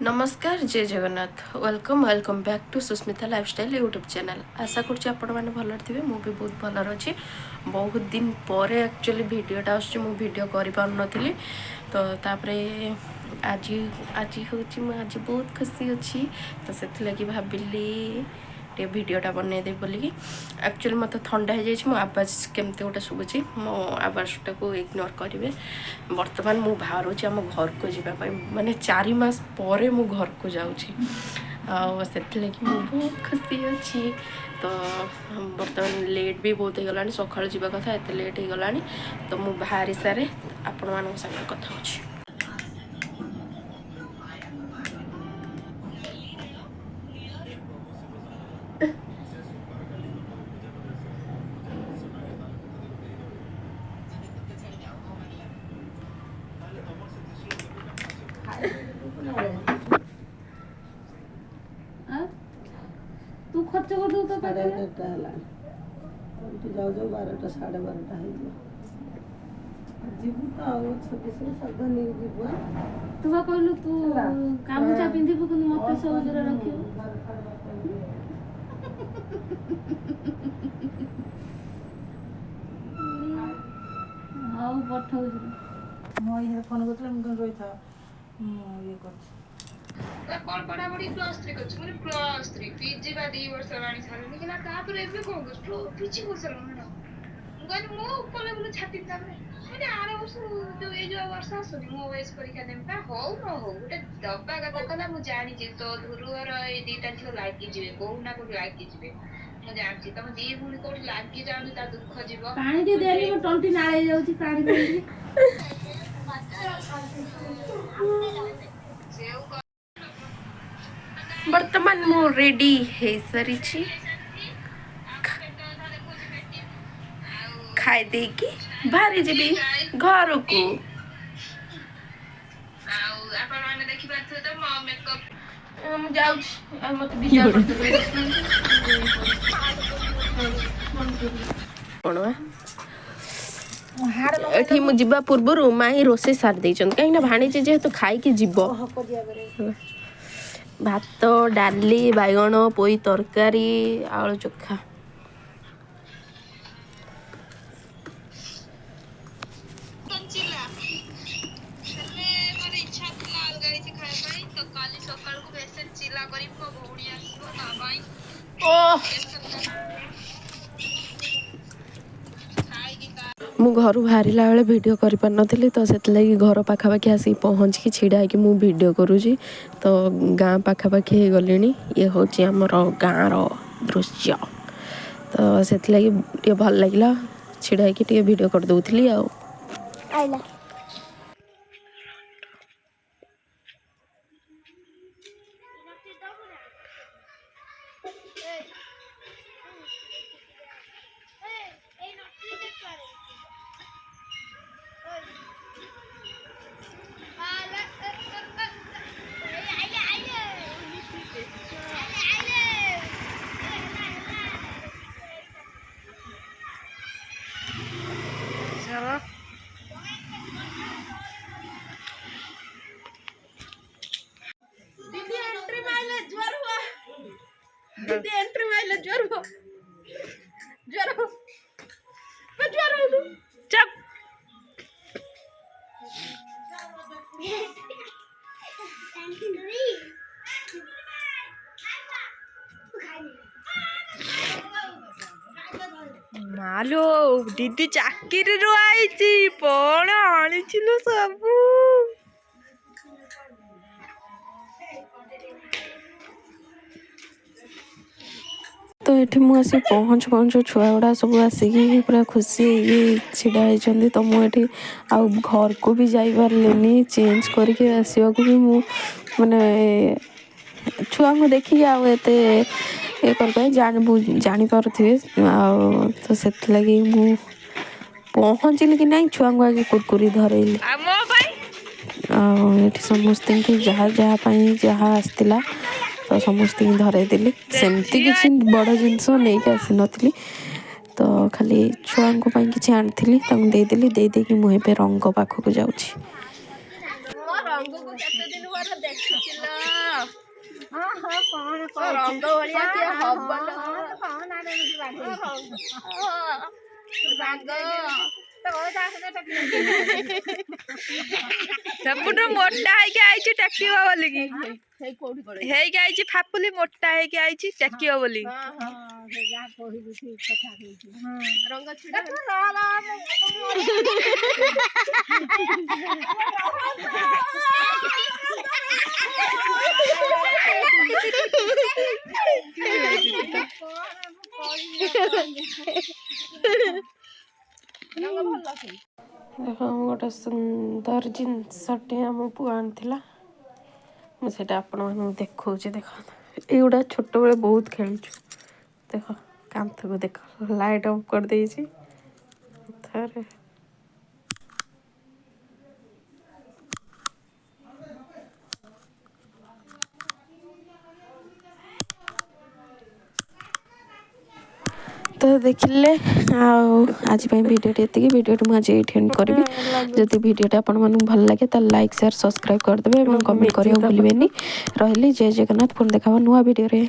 नमस्कार जय Jagannath welcome back to Sushmita lifestyle YouTube channel. आशा करुँच आपण मैंने भल थे मुझे बहुत भल अच्छी। बहुत दिन पर एक्चुअली वीडियोटा आसूँ मु वीडियो कर पार्नी तो तापरे आज आज हूँ आज बहुत खुशी अच्छी तो से भाविली टे भिडटा बनईदेवी बोलिकी। एक्चुअली मत थंडा हो जाए आवाज केमती गोटे शुभुची मो आवाजटा को इग्नोर करेंगे। बर्तमान मु बाहर आम घर को जावाई माने 4 मास पर मु घर को जाऊँगी से बहुत खुशी अच्छी। तो बर्तमान लेट भी बहुत हो गला सका जावा कथा एत लेट हो गला तो मु बाहरी सारे आपण मान संगे कथा होची। तू खर्च कर दो तो साढ़े 11टा है तू जाऊ जाऊ 12टा 12:30 हो जीवु तो आउ छब्बीस सावधान नहीं जीवु तू बा कहलु तू गामुचा पिंधिबु कि मते सब जरा रखियो आउ पठाउ मो ये फोन करतले मुन रोई था ये कर कौन पढ़ा पढ़ी +3 कर मैंने +3 पीजी बा 2 वर्ष रानी छाले लेकिन तापर एबे को पीजी को सर ना गन मो ऊपर लेवल छाती तापर मैंने 8 वर्ष जो ए जो वर्ष आसनी मो वयस परीक्षा देमता हो न हो गोटे दबा कथा कला मु जानि जे तो धुरुवर ए दीटा थियो लागी जिवे को ना को लागी जिवे मु जानछि तम दी भूणी को लागी जाउ ता दुख जीव पानी दे देली मो टंटी नाळे जाउची पानी दे बर्तमान मु रेडी है सारी खाई दे कि बाहरी जीवी घर को एठी मु जिबा पूर्व माई रोसे सार देछन कहीं भाणीचे जेहेतु खाई जीव भात डाली बैगण पोई तरकारी आलू चोखा मु घर बाहरिला बेले वीडियो कर पार नथली तो से घर पाखापाखि आसिक पहुँचिकी छिड़ा होगी मु वीडियो करुँची तो गाँ पाखापाखि हो गली ये हूँ आमर गाँर दृश्य तो से भल लगे छिड़ा होगी वीडियो कर दूसरी आ दीदी एंट्री माइले ज्वर हो चप मालो दीदी चाकरी रो आई पण आनी सब तो ये मुझे पहुँच छुआ गुड़ा सब आसिकी पूरा खुशी छिड़ा होती तो मुझे आउ घर को भी जापारे चेंज करके आसवाक भी मु माने छुआ को देखिए आते ये कर जापारे तो से लगी मु पहुँचली कि नहीं छुआ को आगे कुरकुरी धरैली ये समस्त जहाँ जहाँ जहाँ आसला तो समस्त धरईदेली सेमती किसी बड़ जिनस नहीं आसी नी तो खाली छुआ कि आनी देदेली देदेकी मुझे रंग पाखक जाऊँगी ରଙ୍ଗକୁ କେତେ ଦିନ ପରେ ଦେଖିଥିଲ ହଁ ହଁ କଣ ରଙ୍ଗ ଭଳିଆ କିଏ ହବ ସେପଟୁ ମୋଟା ହେଇକି ଆଇଛି ଟେକିବ ବୋଲିକି ହେଇକି ଆଇଛି ଫାପୁଲି ମୋଟା ହେଇକି ଆଇଛି ଟେକିବ ବୋଲି ଯାହା କହିବୁ ଠିକ କଥା କହୁଛୁ ରଙ୍ଗ ଛିଡ଼ା ଦେଖ ଗୋଟେ ସୁନ୍ଦର ଜିନିଷଟେ ଆମ ପୁଅ ଆଣିଥିଲା ମୁଁ ସେଇଟା ଆପଣମାନଙ୍କୁ ଦେଖାଉଛି ଦେଖ ଏଇଗୁଡ଼ା ଛୋଟବେଳେ ବହୁତ ଖେଳିଛୁ ଦେଖ କାନ୍ଥକୁ ଦେଖ ଲାଇଟ୍ ଅଫ୍ କରିଦେଇଛି ଥରେ ତ ଦେଖିଲେ ଆଉ ଆଜି ପାଇଁ ଭିଡ଼ିଓଟି ଏତିକି ଭିଡ଼ିଓଟି ମୁଁ ଆଜି ଏଇଠି ଏଣ୍ଡ କରିବି ଯଦି ଭିଡ଼ିଓଟା ଆପଣମାନଙ୍କୁ ଭଲ ଲାଗେ ତାହେଲେ ଲାଇକ୍ ସେୟାର ସବସ୍କ୍ରାଇବ୍ କରିଦେବେ ଏବଂ କମେଣ୍ଟ କରିବାକୁ ଭୁଲିବେନି ରହିଲି ଜୟ ଜଗନ୍ନାଥ ପୁଣି ଦେଖା ହେବ ନୂଆ ଭିଡ଼ିଓରେ।